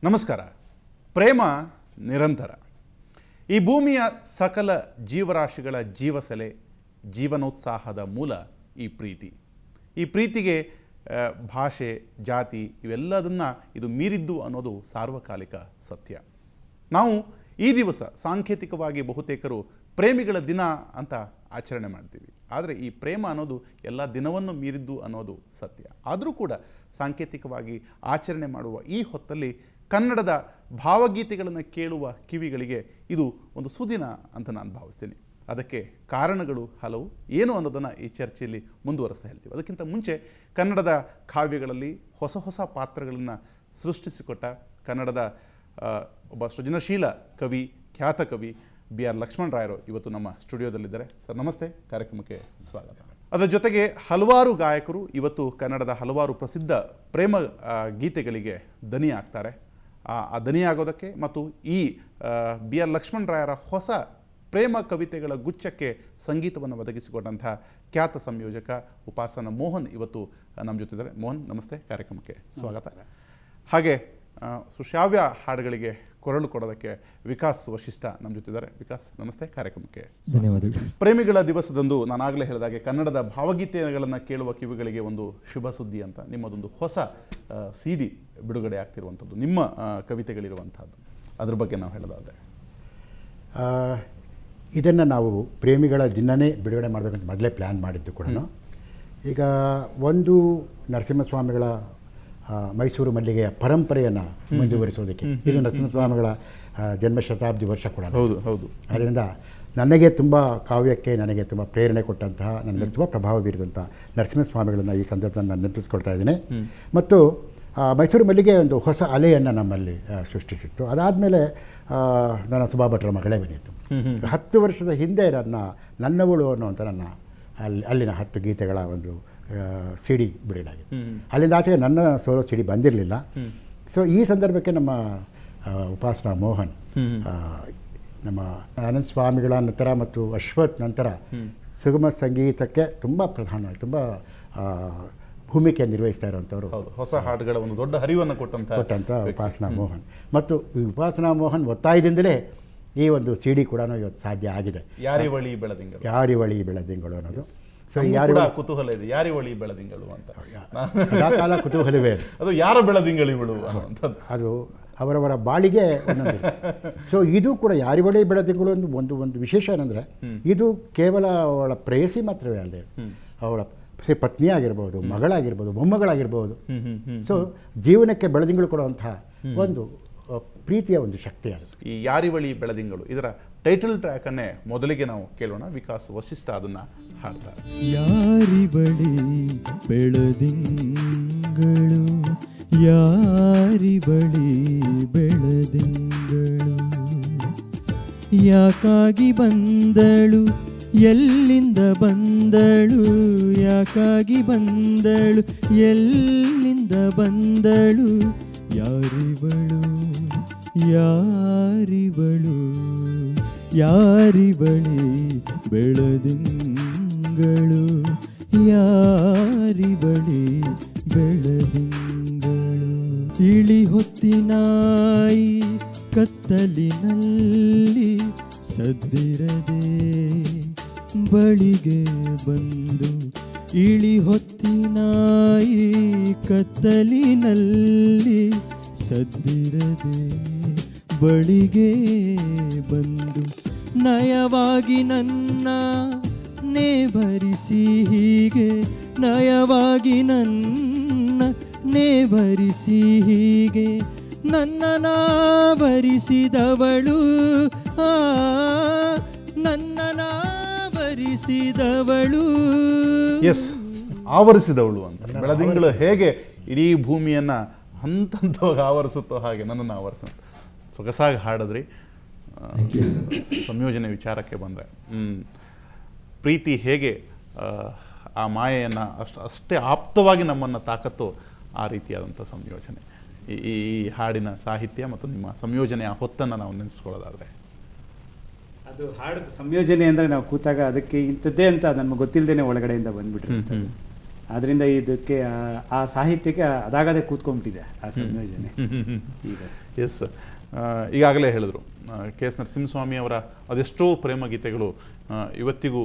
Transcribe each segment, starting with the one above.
ನಮಸ್ಕಾರ. ಪ್ರೇಮ ನಿರಂತರ. ಈ ಭೂಮಿಯ ಸಕಲ ಜೀವರಾಶಿಗಳ ಜೀವಸೆಲೆ, ಜೀವನೋತ್ಸಾಹದ ಮೂಲ ಈ ಪ್ರೀತಿ. ಈ ಪ್ರೀತಿಗೆ ಭಾಷೆ, ಜಾತಿ ಇವೆಲ್ಲದನ್ನು ಇದು ಮೀರಿದ್ದು ಅನ್ನೋದು ಸಾರ್ವಕಾಲಿಕ ಸತ್ಯ. ನಾವು ಈ ದಿವಸ ಸಾಂಕೇತಿಕವಾಗಿ ಬಹುತೇಕರು ಪ್ರೇಮಿಗಳ ದಿನ ಅಂತ ಆಚರಣೆ ಮಾಡ್ತೀವಿ. ಆದರೆ ಈ ಪ್ರೇಮ ಅನ್ನೋದು ಎಲ್ಲ ದಿನವನ್ನು ಮೀರಿದ್ದು ಅನ್ನೋದು ಸತ್ಯ. ಆದರೂ ಕೂಡ ಸಾಂಕೇತಿಕವಾಗಿ ಆಚರಣೆ ಮಾಡುವ ಈ ಹೊತ್ತಲ್ಲಿ ಕನ್ನಡದ ಭಾವಗೀತೆಗಳನ್ನು ಕೇಳುವ ಕಿವಿಗಳಿಗೆ ಇದು ಒಂದು ಸುದಿನ ಅಂತ ನಾನು ಭಾವಿಸ್ತೀನಿ. ಅದಕ್ಕೆ ಕಾರಣಗಳು ಹಲವು. ಏನು ಅನ್ನೋದನ್ನು ಈ ಚರ್ಚೆಯಲ್ಲಿ ಮುಂದುವರಿಸ್ತಾ ಹೇಳ್ತೀವಿ. ಅದಕ್ಕಿಂತ ಮುಂಚೆ ಕನ್ನಡದ ಕಾವ್ಯಗಳಲ್ಲಿ ಹೊಸ ಹೊಸ ಪಾತ್ರಗಳನ್ನು ಸೃಷ್ಟಿಸಿಕೊಟ್ಟ ಕನ್ನಡದ ಒಬ್ಬ ಸೃಜನಶೀಲ ಕವಿ, ಖ್ಯಾತ ಕವಿ BR ಲಕ್ಷ್ಮಣರಾಯರು ಇವತ್ತು ನಮ್ಮ ಸ್ಟುಡಿಯೋದಲ್ಲಿದ್ದಾರೆ. ಸರ್ ನಮಸ್ತೆ, ಕಾರ್ಯಕ್ರಮಕ್ಕೆ ಸ್ವಾಗತ. ಅದರ ಜೊತೆಗೆ ಹಲವಾರು ಗಾಯಕರು ಇವತ್ತು ಕನ್ನಡದ ಹಲವಾರು ಪ್ರಸಿದ್ಧ ಪ್ರೇಮ ಗೀತೆಗಳಿಗೆ ದನಿ ಆಗ್ತಾರೆ. ಆ ದನಿ ಆಗೋದಕ್ಕೆ ಮತ್ತು ಈ BR ಲಕ್ಷ್ಮಣರಾಯರ ಹೊಸ ಪ್ರೇಮ ಕವಿತೆಗಳ ಗುಚ್ಛಕ್ಕೆ ಸಂಗೀತವನ್ನು ಒದಗಿಸಿಕೊಂಡಂಥ ಖ್ಯಾತ ಸಂಯೋಜಕ ಉಪಾಸನ ಮೋಹನ್ ಇವತ್ತು ನಮ್ಮ ಜೊತೆದ್ದಾರೆ. ಮೋಹನ್ ನಮಸ್ತೆ, ಕಾರ್ಯಕ್ರಮಕ್ಕೆ ಸ್ವಾಗತ. ಹಾಗೆ ಸುಶ್ರಾವ್ಯ ಹಾಡುಗಳಿಗೆ ಕೊರಳು ಕೊಡೋದಕ್ಕೆ ವಿಕಾಸ್ ವಶಿಷ್ಠ ನಮ್ಮ ಜೊತೆದ್ದಾರೆ. ವಿಕಾಸ್ ನಮಸ್ತೆ, ಕಾರ್ಯಕ್ರಮಕ್ಕೆ ಧನ್ಯವಾದಗಳು. ಪ್ರೇಮಿಗಳ ದಿವಸದಂದು ನಾನಾಗಲೇ ಹೇಳಿದಾಗೆ ಕನ್ನಡದ ಭಾವಗೀತೆಗಳನ್ನು ಕೇಳುವ ಕಿವಿಗಳಿಗೆ ಒಂದು ಶುಭ ಸುದ್ದಿ ಅಂತ ನಿಮ್ಮದೊಂದು ಹೊಸ CD ಬಿಡುಗಡೆ ಆಗ್ತಿರುವಂಥದ್ದು, ನಿಮ್ಮ ಕವಿತೆಗಳಿರುವಂಥದ್ದು. ಅದ್ರ ಬಗ್ಗೆ ನಾವು ಹೇಳೋದಾದರೆ ಇದನ್ನು ನಾವು ಪ್ರೇಮಿಗಳ ದಿನವೇ ಬಿಡುಗಡೆ ಮಾಡಬೇಕಂತ ಮೊದಲೇ ಪ್ಲ್ಯಾನ್ ಮಾಡಿದ್ದು ಕೂಡ. ಈಗ ಒಂದು ನರಸಿಂಹಸ್ವಾಮಿಗಳ ಮೈಸೂರು ಮಲ್ಲಿಗೆಯ ಪರಂಪರೆಯನ್ನು ಮುಂದುವರಿಸೋದಕ್ಕೆ ಇದು ನರಸಿಂಹಸ್ವಾಮಿಗಳ ಜನ್ಮ ಶತಾಬ್ದಿ ವರ್ಷ ಕೂಡ. ಹೌದು. ಆದ್ದರಿಂದ ನನಗೆ ತುಂಬ ಕಾವ್ಯಕ್ಕೆ ನನಗೆ ತುಂಬ ಪ್ರೇರಣೆ ಕೊಟ್ಟಂತಹ, ನನಗೆ ತುಂಬ ಪ್ರಭಾವ ಬೀರಿದಂಥ ನರಸಿಂಹಸ್ವಾಮಿಗಳನ್ನು ಈ ಸಂದರ್ಭದಲ್ಲಿ ನಾನು ನೆನಪಿಸ್ಕೊಳ್ತಾ ಇದ್ದೀನಿ. ಮತ್ತು ಮೈಸೂರು ಮಲ್ಲಿಗೆ ಒಂದು ಹೊಸ ಅಲೆಯನ್ನು ನಮ್ಮಲ್ಲಿ ಸೃಷ್ಟಿಸಿತ್ತು. ಅದಾದಮೇಲೆ ನನ್ನ ಸುಭಾ ಭಟ್ರ ಮಗಳೇ ಬಂದಿತ್ತು. 10 ವರ್ಷದ ಹಿಂದೆ ನನ್ನವಳು ಅನ್ನುವಂಥ ನನ್ನ ಅಲ್ಲಿನ 10 ಗೀತೆಗಳ ಒಂದು CD ಬಿಡುಗಡೆಯಾಗಿದೆ. ಅಲ್ಲಿಂದ ಆಚೆಗೆ ನನ್ನ ಸೋಲೋ CD ಬಂದಿರಲಿಲ್ಲ. ಸೊ ಈ ಸಂದರ್ಭಕ್ಕೆ ನಮ್ಮ ಉಪಾಸನಾ ಮೋಹನ್ ನಮ್ಮ ಆನಂದ್ ಸ್ವಾಮಿಗಳ ನಂತರ ಮತ್ತು ಅಶ್ವಥ್ ನಂತರ ಸುಗಮ ಸಂಗೀತಕ್ಕೆ ತುಂಬ ಪ್ರಧಾನವಾಗಿ ತುಂಬ ಭೂಮಿಕೆ ನಿರ್ವಹಿಸ್ತಾ ಇರುವಂಥವ್ರು, ಹೊಸ ಹಾಡುಗಳ ಒಂದು ದೊಡ್ಡ ಹರಿವನ್ನು ಕೊಟ್ಟಂಥ ಉಪಾಸನಾ ಮೋಹನ್. ಮತ್ತು ಈ ಉಪಾಸನಾ ಮೋಹನ್ ಒತ್ತಾಯದಿಂದಲೇ ಈ ಒಂದು CD ಕೂಡ ಇವತ್ತು ಸಾಧ್ಯ ಆಗಿದೆ. ಯಾರಿವಳಿ ಬೆಳದಿಂಗಳು ಅನ್ನೋದು. ಸೊ ಕುತೂಹಲ ಇದೆ, ಯಾರಿವಳಿ ಬೆಳದಿಂಗಳು ಅಂತ ಸದಾಕಾಲ ಕುತೂಹಲವೇ. ಅದು ಯಾರ ಬೆಳದಿಂಗಳಿಗಳು ಅನ್ನುವಂಥದ್ದು, ಅದು ಅವರವರ ಬಾಳಿಗೆ ಒಂದೊಂದು. ಸೊ ಇದು ಕೂಡ ಯಾರಿವಳಿ ಬೆಳದಿಂಗಳು ಒಂದು ವಿಶೇಷ ಏನಂದರೆ, ಇದು ಕೇವಲ ಅವಳ ಪ್ರೇಯಸಿ ಮಾತ್ರವೇ ಅಲ್ಲದೆ ಅವಳ ಪತ್ನಿ ಆಗಿರ್ಬೋದು, ಮಗಳಾಗಿರ್ಬೋದು, ಮೊಮ್ಮಗಳಾಗಿರ್ಬೋದು. ಸೊ ಜೀವನಕ್ಕೆ ಬೆಳದಿಂಗಳು ಕೊಡುವಂತಹ ಒಂದು ಪ್ರೀತಿಯ ಒಂದು ಶಕ್ತಿ ಅದು. ಈ ಯಾರಿವಳಿ ಬೆಳದಿಂಗಳು ಇದರ ಟೈಟಲ್ ಟ್ರ್ಯಾಕನ್ನೇ ಮೊದಲಿಗೆ ನಾವು ಕೇಳೋಣ. ವಿಕಾಸ್ ವಶಿಷ್ಠ ಅದನ್ನು ಹಾಡ್ತಾರೆ. ಯಾರಿವಳಿ ಬೆಳದಿಂಗಳು, ಯಾರಿವಳಿ ಬೆಳದಿಂಗಳು, ಯಾಕಾಗಿ ಬಂದಳು, ಎಲ್ಲಿಂದ ಬಂದಳು, ಯಾಕಾಗಿ ಬಂದಳು, ಎಲ್ಲಿಂದ ಬಂದಳು, ಯಾರಿವಳು ಯಾರಿವಳು ಯಾರಿವಳಿ ಬೆಳದಿಂಗಳು, ಯಾರಿವಳಿ ಬೆಳದಿಂಗಳು. ಇಳಿ ಹೊತ್ತಿನಾಯಿ ಕತ್ತಲಿನಲ್ಲಿ ಸದ್ದಿರದೆ ಬಳಿಗೆ ಬಂದು, ಇಳಿ ಹೊತ್ತಿನಾಯಿ ಕತ್ತಲಿನಲ್ಲಿ ಸದ್ದಿರದೆ ಬಳಿಗೆ ಬಂದು, ನಯವಾಗಿ ನನ್ನ ನೇವರಿಸಿ ಹೀಗೆ, ನಯವಾಗಿ ನನ್ನ ನೇವರಿಸಿ ಹೀಗೆ, ನನ್ನನಾವರಿಸಿದವಳು, ನನ್ನನಾವರಿಸಿದವಳು. ಎಸ್, ಆವರಿಸಿದವಳು ಅಂತ. ಬೆಳದಿಂಗಳು ಹೇಗೆ ಇಡೀ ಭೂಮಿಯನ್ನು ಹಂತವಾಗಿ ಆವರಿಸುತ್ತೋ ಹಾಗೆ ನನ್ನನ್ನು ಆವರಿಸ. ಸೊಗಸಾಗಿ ಹಾಡಿದ್ರಿ. ಸಂಯೋಜನೆ ವಿಚಾರಕ್ಕೆ ಬಂದರೆ ಪ್ರೀತಿ ಹೇಗೆ ಆ ಮಾಯೆಯನ್ನು ಅಷ್ಟೇ ಆಪ್ತವಾಗಿ ನಮ್ಮನ್ನು ತಾಕತ್ತೋ ಆ ರೀತಿಯಾದಂಥ ಸಂಯೋಜನೆ ಈ ಹಾಡಿನ ಸಾಹಿತ್ಯ ಮತ್ತು ನಿಮ್ಮ ಸಂಯೋಜನೆಯ ಹೊತ್ತನ್ನು ನಾವು ನೆನೆಸ್ಕೊಳ್ಳೋದಾದರೆ, ಅದು ಹಾಡು ಸಂಯೋಜನೆ ಅಂದರೆ ನಾವು ಕೂತಾಗ ಅದಕ್ಕೆ ಇಂಥದ್ದೇ ಅಂತ ನಮ್ಗೆ ಗೊತ್ತಿಲ್ಲದೇನೆ ಒಳಗಡೆಯಿಂದ ಬಂದ್ಬಿಟ್ರೆ ಅದರಿಂದ ಇದಕ್ಕೆ ಆ ಸಾಹಿತ್ಯಕ್ಕೆ ಅದಾಗದೇ ಕೂತ್ಕೊಂಡ್ಬಿಟ್ಟಿದೆ ಆ ಸಂಯೋಜನೆ ಈಗ. ಎಸ್, ಈಗಾಗಲೇ ಹೇಳಿದ್ರು ಕೆ ಎಸ್ ನರಸಿಂಹಸ್ವಾಮಿ ಅವರ ಅದೆಷ್ಟೋ ಪ್ರೇಮ ಗೀತೆಗಳು ಇವತ್ತಿಗೂ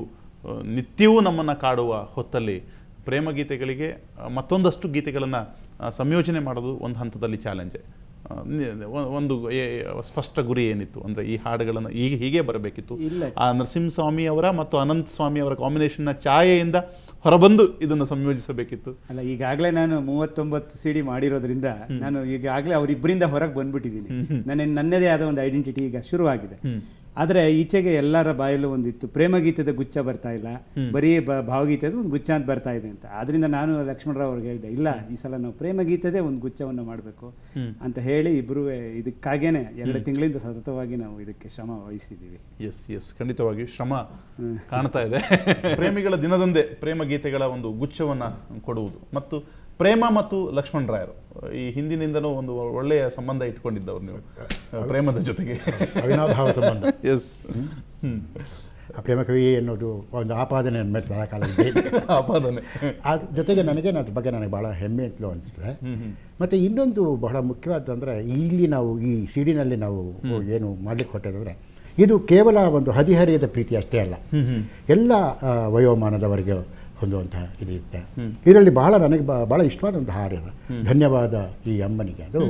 ನಿತ್ಯವೂ ನಮ್ಮನ್ನು ಕಾಡುವ ಹೊತ್ತಲ್ಲಿ ಪ್ರೇಮ ಗೀತೆಗಳಿಗೆ ಮತ್ತೊಂದಷ್ಟು ಗೀತೆಗಳನ್ನು ಸಂಯೋಜನೆ ಮಾಡೋದು ಒಂದು ಹಂತದಲ್ಲಿ ಚಾಲೆಂಜೆ. ಒಂದು ಸ್ಪಷ್ಟ ಗುರಿ ಏನಿತ್ತು ಅಂದರೆ ಈ ಹಾಡುಗಳನ್ನು ಹೀಗೆ ಬರಬೇಕಿತ್ತು, ಆ ನರಸಿಂಹಸ್ವಾಮಿ ಅವರ ಮತ್ತು ಅನಂತ ಸ್ವಾಮಿ ಅವರ ಕಾಂಬಿನೇಷನ್ನ ಛಾಯೆಯಿಂದ ಹೊರಬಂದು ಇದನ್ನು ಸಂಯೋಜಿಸಬೇಕಿತ್ತು. ಅಲ್ಲ, ಈಗಾಗಲೇ ನಾನು 39 CD ಮಾಡಿರೋದ್ರಿಂದ ನಾನು ಈಗಾಗಲೇ ಅವರಿಬ್ಬರಿಂದ ಹೊರಗೆ ಬಂದ್ಬಿಟ್ಟಿದ್ದೀನಿ. ನನ್ನದೇ ಆದ ಒಂದು ಐಡೆಂಟಿಟಿ ಈಗ ಶುರುವಾಗಿದೆ. ಆದರೆ ಈಚೆಗೆ ಎಲ್ಲರ ಬಾಯಲ್ಲೂ ಒಂದಿತ್ತು, ಪ್ರೇಮಗೀತದ ಗುಚ್ಛ ಬರ್ತಾ ಇಲ್ಲ, ಬರೀ ಭಾವಗೀತದ ಒಂದು ಗುಚ್ಛ ಅಂತ ಬರ್ತಾ ಇದೆ ಅಂತ. ಆದ್ರಿಂದ ನಾನು ಲಕ್ಷ್ಮಣರಾವ್ ಅವ್ರಿಗೆ ಹೇಳಿದೆ, ಇಲ್ಲ ಈ ಸಲ ನಾವು ಪ್ರೇಮಗೀತದೇ ಒಂದು ಗುಚ್ಛವನ್ನು ಮಾಡಬೇಕು ಅಂತ ಹೇಳಿ ಇಬ್ಬರೂ ಇದಕ್ಕಾಗೇನೆ 2 ತಿಂಗಳಿಂದ ಸತತವಾಗಿ ನಾವು ಇದಕ್ಕೆ ಶ್ರಮ ವಹಿಸಿದ್ದೀವಿ. ಎಸ್, ಖಂಡಿತವಾಗಿಯೂ ಶ್ರಮ ಕಾಣ್ತಾ ಇದೆ. ಪ್ರೇಮಿಗಳ ದಿನದಂದೇ ಪ್ರೇಮ ಗೀತೆಗಳ ಒಂದು ಗುಚ್ಛವನ್ನು ಕೊಡುವುದು ಮತ್ತು ಪ್ರೇಮ ಮತ್ತು ಲಕ್ಷ್ಮಣ್ ರಾಯರು ಈ ಹಿಂದಿನಿಂದನೂ ಒಂದು ಒಳ್ಳೆಯ ಸಂಬಂಧ ಇಟ್ಕೊಂಡಿದ್ದವ್ರು ನೀವು ಪ್ರೇಮದ ಜೊತೆಗೆ, ಅವಿನಾಭಾವ ಸಂಬಂಧ. ಎಸ್, ಆ ಪ್ರೇಮ ಕವಿ ಅನ್ನೋದು ಒಂದು ಆಪಾದನೆ ನನ್ನ ಮೇಲೆ ಸದಾಕಾಲ ಇದೆ. ಆಪಾದನೆ. ಆ ಜೊತೆಗೆ ಅದ್ರ ಬಗ್ಗೆ ನನಗೆ ಭಾಳ ಹೆಮ್ಮೆ ಅಂತಲೂ ಅನಿಸ್ತದೆ. ಮತ್ತು ಇನ್ನೊಂದು ಬಹಳ ಮುಖ್ಯವಾದಂದರೆ ಇಲ್ಲಿ ನಾವು ಈ ಸಿಡಿನಲ್ಲಿ ನಾವು ಏನು ಮಾಡಲಿಕ್ಕೆ ಹೊರಟಿದ್ರೆ ಇದು ಕೇವಲ ಒಂದು ಹದಿಹರಿಯದ ಪ್ರೀತಿ ಅಷ್ಟೇ ಅಲ್ಲ, ಎಲ್ಲ ವಯೋಮಾನದವರಿಗೆ ಹೊಂದುವಂತಹ ಇದಿರುತ್ತೆ. ಇದರಲ್ಲಿ ನನಗೆ ಭಾಳ ಇಷ್ಟವಾದ ಒಂದು ಹಾಡಿದೆ, ಧನ್ಯವಾದ ಈ ಅಮ್ಮನಿಗೆ. ಅದು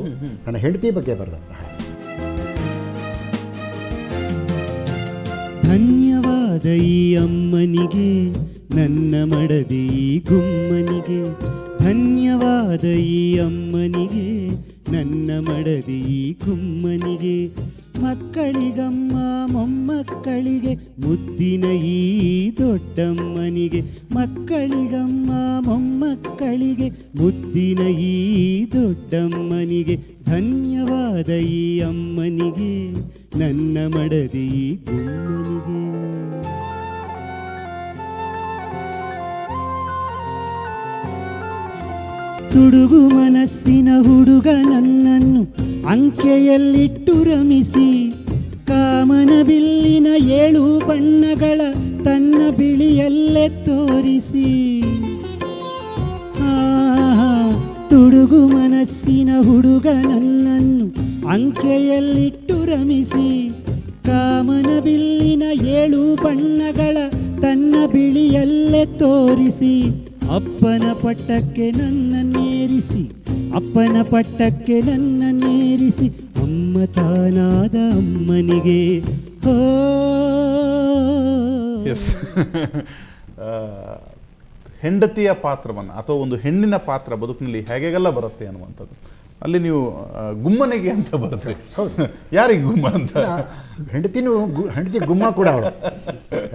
ನನ್ನ ಹೆಂಡತಿ ಬಗ್ಗೆ ಬರೆದಂತಹ ಹಾಡು. ಧನ್ಯವಾದ ಈ ಅಮ್ಮನಿಗೆ, ನನ್ನ ಮಡದಿ ಗುಮ್ಮನಿಗೆ. ಧನ್ಯವಾದ ಈ ಅಮ್ಮನಿಗೆ, ನನ್ನ ಮಡದಿ ಗುಮ್ಮನಿಗೆ. ಮಕ್ಕಳಿಗಮ್ಮ ಮೊಮ್ಮಕ್ಕಳಿಗೆ, ಮುದ್ದಿನ ಈ ದೊಡ್ಡಮ್ಮನಿಗೆ. ಮಕ್ಕಳಿಗಮ್ಮ ಮೊಮ್ಮಕ್ಕಳಿಗೆ, ಮುದ್ದಿನ ಈ ದೊಡ್ಡಮ್ಮನಿಗೆ. ಧನ್ಯವಾದ ಈ ಅಮ್ಮನಿಗೆ, ನನ್ನ ಮಡದಿ ಗುಮ್ಮನಿಗೆ. ತುಡುಗು ಮನಸ್ಸಿನ ಹುಡುಗ ನನ್ನನ್ನು ಅಂಕೆಯಲ್ಲಿಟ್ಟು ರಮಿಸಿ, ಕಾಮನ ಬಿಲ್ಲಿನ 7 ಬಣ್ಣಗಳ ತನ್ನ ಬಿಳಿಯಲ್ಲೇ ತೋರಿಸಿ. ತುಡುಗು ಮನಸ್ಸಿನ ಹುಡುಗ ನನ್ನನ್ನು ಅಂಕೆಯಲ್ಲಿಟ್ಟು ರಮಿಸಿ, ಕಾಮನ ಬಿಲ್ಲಿನ 7 ಬಣ್ಣಗಳ ತನ್ನ ಬಿಳಿಯಲ್ಲೇ ತೋರಿಸಿ. ಅಪ್ಪನ ಪಟ್ಟಕ್ಕೆ ನನ್ನನ್ನೇರಿಸಿ, ಅಪ್ಪನ ಪಟ್ಟಕ್ಕೆ ನನ್ನನ್ನೇರಿಸಿ. ಅಮ್ಮ ತಾನಾದ ಅಮ್ಮನಿಗೆ. ಎಸ್, ಹೆಂಡತಿಯ ಪಾತ್ರವನ್ನು ಅಥವಾ ಒಂದು ಹೆಣ್ಣಿನ ಪಾತ್ರ ಬದುಕಿನಲ್ಲಿ ಹೇಗೆಲ್ಲ ಬರುತ್ತೆ ಅನ್ನುವಂಥದ್ದು ಅಲ್ಲಿ ನೀವು ಗುಮ್ಮನಿಗೆ ಅಂತ ಬರುತ್ತೆ. ಯಾರಿಗೆ ಗುಮ್ಮ ಅಂತ? ಹೆಂಡತಿ ಗುಮ್ಮ ಕೂಡ ಅವಳು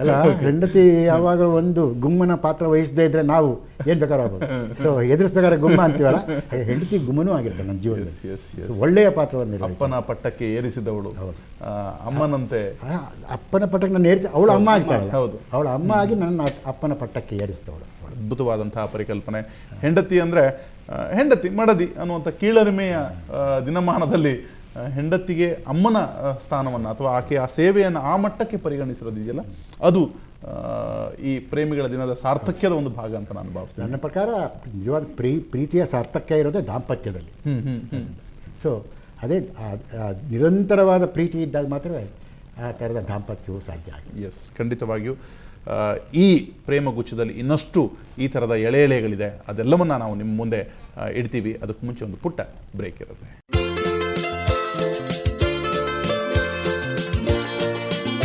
ಅಲ್ಲ. ಹೆಂಡತಿ ಯಾವಾಗ ಒಂದು ಗುಮ್ಮನ ಪಾತ್ರ ವಹಿಸದೇ ಇದ್ರೆ ನಾವು ಏನು ಬೇಕಾದ್ರೂ ಆಗ್ಬೋದು. ಸೊ ಎದುರಿಸ್ಬೇಕಾದ್ರೆ ಗುಮ್ಮ ಅಂತೀವಲ್ಲ, ಹೆಂಡತಿ ಗುಮ್ಮನೂ ಆಗಿರ್ತಾರೆ ನಮ್ಮ ಜೀವನದಲ್ಲಿ. ಒಳ್ಳೆಯ ಪಾತ್ರವನ್ನು ಅಪ್ಪನ ಪಟ್ಟಕ್ಕೆ ಏರಿಸಿದವಳು ಅಮ್ಮನಂತೆ. ಅಪ್ಪನ ಪಟ್ಟಕ್ಕೆ ನಾನು ಏರಿಸಿ ಅವಳು ಅಮ್ಮ ಆಗ್ತಾಳಲ್ಲ. ಹೌದು, ಅವಳು ಅಮ್ಮ ಆಗಿ ನನ್ನ ಅಪ್ಪನ ಪಟ್ಟಕ್ಕೆ ಏರಿಸಿದವಳು. ಅದ್ಭುತವಾದಂತಹ ಪರಿಕಲ್ಪನೆ. ಹೆಂಡತಿ ಅಂದರೆ ಹೆಂಡತಿ ಮಡದಿ ಅನ್ನುವಂಥ ಕೀಳರಿಮೆಯ ದಿನಮಾನದಲ್ಲಿ ಹೆಂಡತಿಗೆ ಅಮ್ಮನ ಸ್ಥಾನವನ್ನು ಅಥವಾ ಆಕೆಯ ಆ ಸೇವೆಯನ್ನು ಆ ಮಟ್ಟಕ್ಕೆ ಪರಿಗಣಿಸಿರೋದಿದೆಯಲ್ಲ, ಅದು ಈ ಪ್ರೇಮಿಗಳ ದಿನದ ಸಾರ್ಥಕ್ಯದ ಒಂದು ಭಾಗ ಅಂತ ನಾನು ಭಾವಿಸ್ತೇನೆ. ನನ್ನ ಪ್ರಕಾರ ನಿಜವಾದ ಪ್ರೀತಿಯ ಸಾರ್ಥಕ್ಯ ಇರೋದೇ ದಾಂಪತ್ಯದಲ್ಲಿ. ಸೊ ಅದೇ ನಿರಂತರವಾದ ಪ್ರೀತಿ ಇದ್ದಾಗ ಮಾತ್ರವೇ ಆ ಥರದ ದಾಂಪತ್ಯವು ಸಾಧ್ಯ ಆಗಿದೆ. ಎಸ್, ಖಂಡಿತವಾಗಿಯೂ ಈ ಪ್ರೇಮಗುಚ್ಛದಲ್ಲಿ ಇನ್ನಷ್ಟು ಈ ಥರದ ಎಳೆಗಳಿದೆ. ಅದೆಲ್ಲವನ್ನು ನಾವು ನಿಮ್ಮ ಮುಂದೆ ಇಡ್ತೀವಿ. ಅದಕ್ಕೆ ಮುಂಚೆ ಒಂದು ಪುಟ್ಟ ಬ್ರೇಕ್ ಇರುತ್ತೆ.